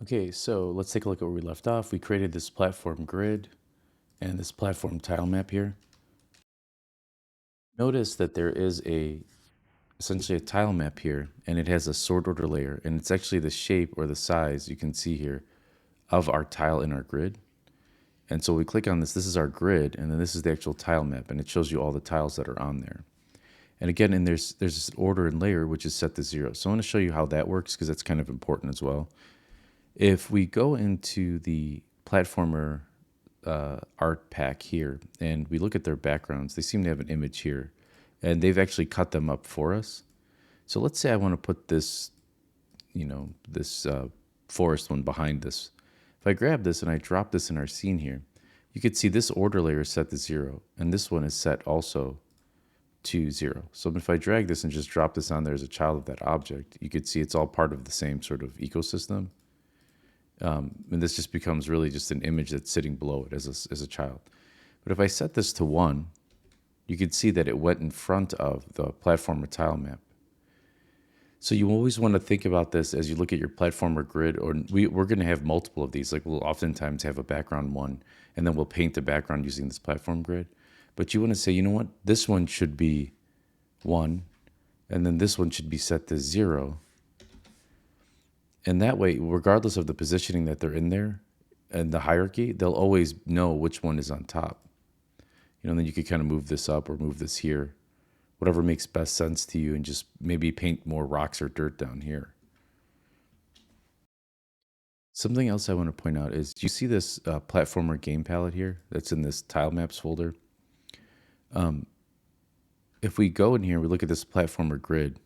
Okay, so let's take a look at where we left off. We created this platform grid and this platform tile map here. Notice that there is essentially a tile map here, and it has a sort order layer, and it's actually the shape or the size you can see here of our tile in our grid. And so we click on this is our grid, and then this is the actual tile map, and it shows you all the tiles that are on there. And again, and there's this order and layer which is set to 0. So I want to show you how that works because that's kind of important as well. If we go into the platformer art pack here and we look at their backgrounds, they seem to have an image here, and they've actually cut them up for us. So let's say I want to put this, this forest one behind this. If I grab this and I drop this in our scene here, you can see this order layer is set to 0, and this one is set also to 0. So if I drag this and just drop this on there as a child of that object, you could see it's all part of the same sort of ecosystem. And this just becomes really just an image that's sitting below it as a child. But if I set this to 1, you can see that it went in front of the platformer tile map. So you always want to think about this as you look at your platformer grid, or we're going to have multiple of these. Like we'll oftentimes have a background one, and then we'll paint the background using this platform grid. But you want to say, you know what, this one should be 1, and then this one should be set to 0. And that way, regardless of the positioning that they're in there and the hierarchy, they'll always know which one is on top. And then you could kind of move this up or move this here, whatever makes best sense to you, and just maybe paint more rocks or dirt down here. Something else I want to point out is, do you see this platformer game palette here that's in this tile maps folder? If we go in here, we look at this platformer grid.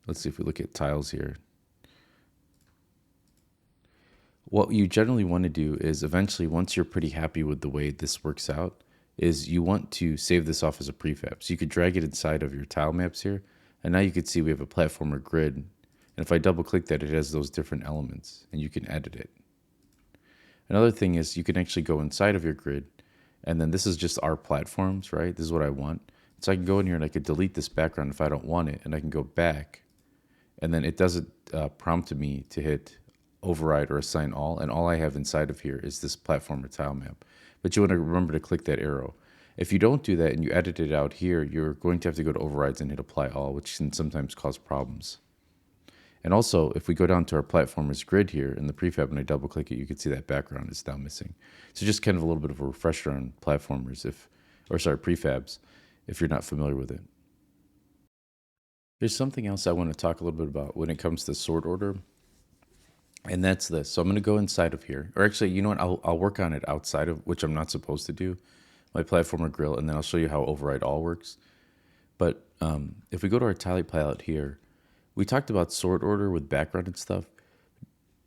Let's see if we look at tiles here. What you generally want to do is eventually, once you're pretty happy with the way this works out, is you want to save this off as a prefab. So you could drag it inside of your tile maps here. And now you can see we have a platformer grid. And if I double click that, it has those different elements and you can edit it. Another thing is you can actually go inside of your grid, and then this is just our platforms, right? This is what I want. So I can go in here and I could delete this background if I don't want it, and I can go back, and then it doesn't prompt me to hit override or assign all, and all I have inside of here is this platformer tile map. But you want to remember to click that arrow. If you don't do that and you edit it out here, you're going to have to go to overrides and hit apply all, which can sometimes cause problems. And also, if we go down to our platformers grid here in the prefab and I double click it, you can see that background is now missing. So just kind of a little bit of a refresher on platformers prefabs, if you're not familiar with it. There's something else I want to talk a little bit about when it comes to sort order, and that's this. So I'm going to go inside of here, or actually, you know what? I'll work on it outside of, which I'm not supposed to do, my platformer grill, and then I'll show you how override all works. But if we go to our tile palette here, we talked about sort order with background and stuff.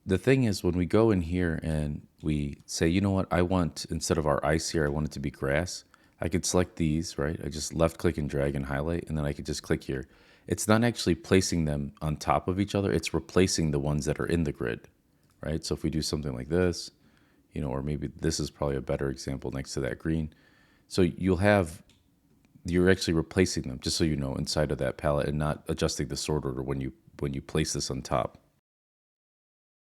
The thing is, when we go in here and we say, you know what, I want, instead of our ice here, I want it to be grass, I could select these, right? I just left click and drag and highlight, and then I could just click here. It's not actually placing them on top of each other. It's replacing the ones that are in the grid, right? So if we do something like this, or maybe this is probably a better example next to that green. So you're actually replacing them, just so you know, inside of that palette, and not adjusting the sort order when you place this on top.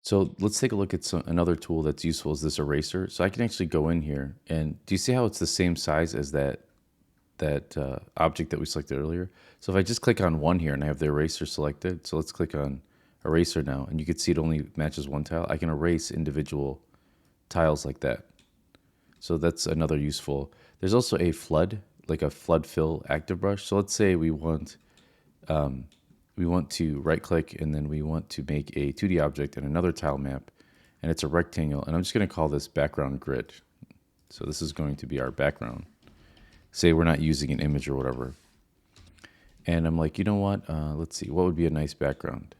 So let's take a look at another tool that's useful is this eraser. So I can actually go in here, and do you see how it's the same size as that object that we selected earlier? So if I just click on one here and I have the eraser selected, so let's click on eraser now, and you can see it only matches one tile. I can erase individual tiles like that. So that's another useful. There's also a flood, like a flood fill active brush. So let's say we want to right click, and then we want to make a 2D object and another tile map, and it's a rectangle, and I'm just going to call this background grid. So this is going to be our background. Say we're not using an image or whatever. And I'm like, you know what? Let's see, what would be a nice background?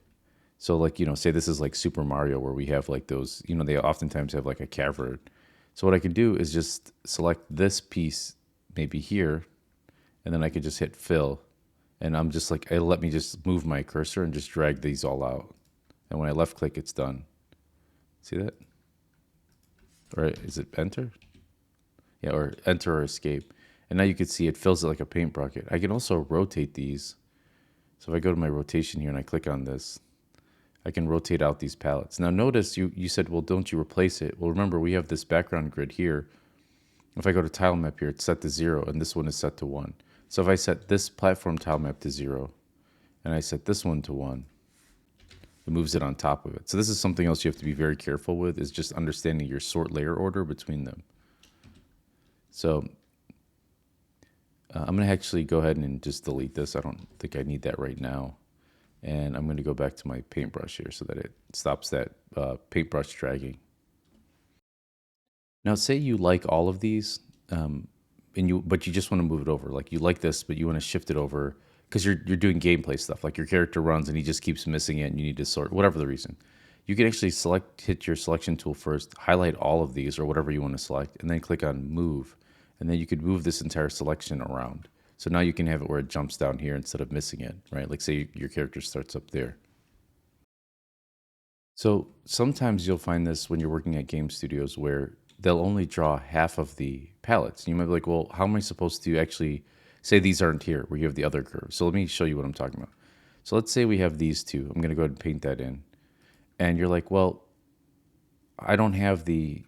So like, say this is like Super Mario, where we have like those, they oftentimes have like a cavern. So what I can do is just select this piece maybe here, and then I could just hit fill. And I'm just like, it'll let me just move my cursor and just drag these all out. And when I left click, it's done. See that? Or is it enter? Yeah, or enter or escape. And now you can see it fills it like a paint bucket. I can also rotate these. So if I go to my rotation here and I click on this, I can rotate out these palettes. Now notice you said, well, don't you replace it? Well, remember we have this background grid here. If I go to Tilemap here, it's set to 0, and this one is set to 1. So if I set this platform tilemap to 0, and I set this one to 1, it moves it on top of it. So this is something else you have to be very careful with, is just understanding your sort layer order between them. So I'm going to actually go ahead and just delete this. I don't think I need that right now. And I'm going to go back to my paintbrush here so that it stops that paintbrush dragging. Now, say you like all of these, but you just want to move it over. Like you like this, but you want to shift it over because you're doing gameplay stuff. Like your character runs and he just keeps missing it, and you need to sort whatever the reason. You can actually hit your selection tool first, highlight all of these or whatever you want to select, and then click on Move, and then you could move this entire selection around. So now you can have it where it jumps down here instead of missing it, right? Like say your character starts up there. So sometimes you'll find this when you're working at game studios where they'll only draw half of the palettes. You might be like, well, how am I supposed to actually say these aren't here where you have the other curves? So let me show you what I'm talking about. So let's say we have these two. I'm going to go ahead and paint that in. And you're like, well, I don't have the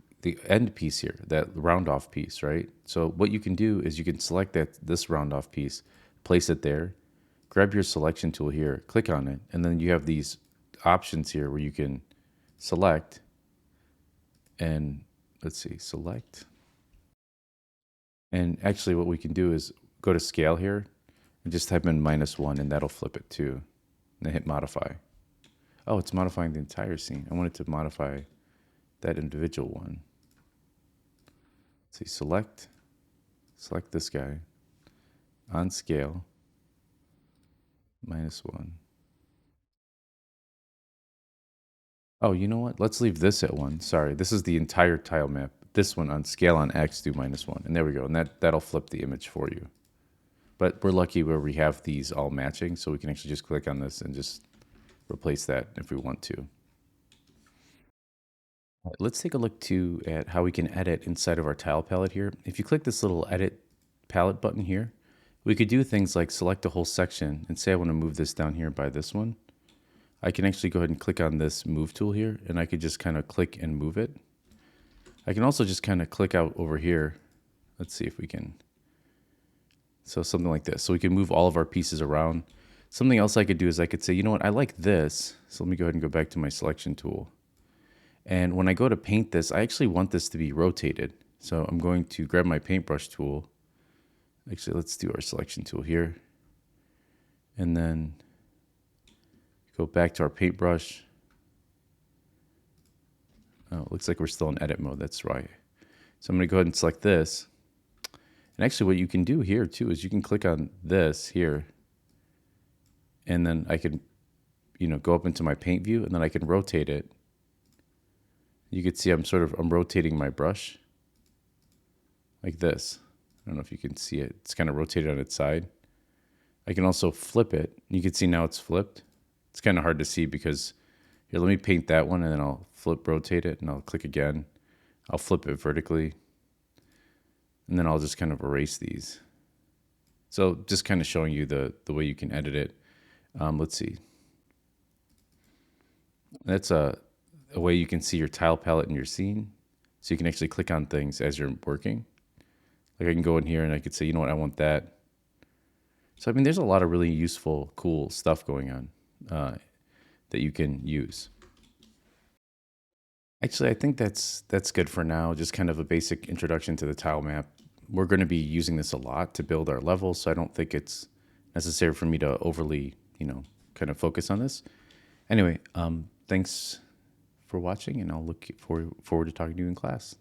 end piece here, that round off piece, right? So what you can do is you can select this round off piece, place it there, grab your selection tool here, click on it, and then you have these options here where you can select and let's see, select. And actually what we can do is go to scale here and just type in -1 and that'll flip it too. And then hit modify. Oh, it's modifying the entire scene. I want it to modify that individual one. Let's see, select this guy on scale, -1. Oh, you know what? Let's leave this at 1. Sorry, this is the entire tile map. This one on scale on X, do -1. And there we go. And that'll flip the image for you. But we're lucky where we have these all matching, so we can actually just click on this and just replace that if we want to. All right, let's take a look too at how we can edit inside of our tile palette here. If you click this little edit palette button here, we could do things like select a whole section and say I want to move this down here by this one. I can actually go ahead and click on this move tool here, and I could just kind of click and move it. I can also just kind of click out over here. Let's see if we can. So something like this. So we can move all of our pieces around. Something else I could do is I could say, you know what, I like this. So let me go ahead and go back to my selection tool. And when I go to paint this, I actually want this to be rotated. So I'm going to grab my paintbrush tool. Actually, let's do our selection tool here. And then go back to our paintbrush. Oh, it looks like we're still in edit mode. That's right. So I'm going to go ahead and select this. And actually what you can do here too is you can click on this here. And then I can, go up into my paint view, and then I can rotate it. You can see I'm rotating my brush like this. I don't know if you can see it. It's kind of rotated on its side. I can also flip it. You can see now it's flipped. It's kind of hard to see because here, let me paint that one, and then I'll rotate it, and I'll click again. I'll flip it vertically, and then I'll just kind of erase these. So just kind of showing you the way you can edit it. Let's see. That's a way you can see your tile palette in your scene. So you can actually click on things as you're working. Like I can go in here and I could say, you know what, I want that. So, I mean, there's a lot of really useful, cool stuff going on that you can use. Actually, I think that's good for now. Just kind of a basic introduction to the tile map. We're going to be using this a lot to build our levels, so I don't think it's necessary for me to overly, kind of focus on this. Anyway, thanks for watching, and I'll look forward to talking to you in class.